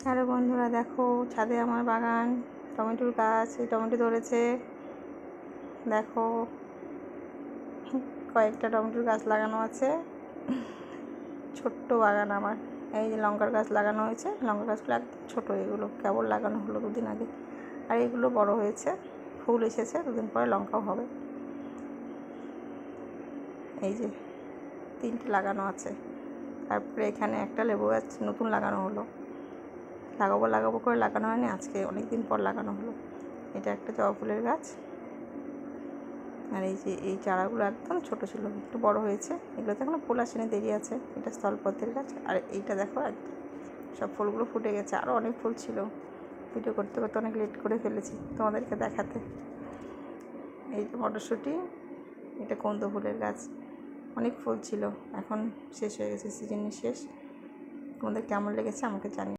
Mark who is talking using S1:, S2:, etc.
S1: Hello বন্ধুরা, দেখো ছাদে আমার বাগান টমেটোর গাছ। এই টমেটো ধরেছে, দেখো কয়েকটা টমেটোর গাছ লাগানো আছে। ছোট্ট বাগান আমার। এই যে লঙ্কার গাছ লাগানো হয়েছে, লঙ্কা গাছগুলো একদম ছোটো, এগুলো কেবল লাগানো হলো 2 দিন আগে। আর এগুলো বড় হয়েছে, ফুল এসেছে, 2 দিন পরে লঙ্কাও হবে। এই যে 3টে লাগানো আছে। তারপরে এখানে একটা লেবু গাছ নতুন লাগানো হলো, লাগাবো করে লাগানো হয়নি, আজকে অনেক দিন পর লাগানো হলো। এটা একটা জবা ফুলের গাছ। আর এই যে এই চারাগুলো একদম ছোট ছিল, একটু বড় হয়েছে। এগুলোতে এখনো ফুল আসেনি, দেরি আছে। এটা স্থলপদ্মের গাছ। আর এইটা দেখো একদম সব ফুলগুলো ফুটে গেছে। আরও অনেক ফুল ছিল, ভিডিও করতে করতে অনেক লেট করে ফেলেছি তোমাদেরকে দেখাতে। এই যে মটরশুঁটি, এটা কুন্দ ফুলের গাছ। অনেক ফুল ছিল, এখন শেষ হয়ে গেছে, সিজনের শেষ। তোমাদের কেমন লেগেছে আমাকে জানিও।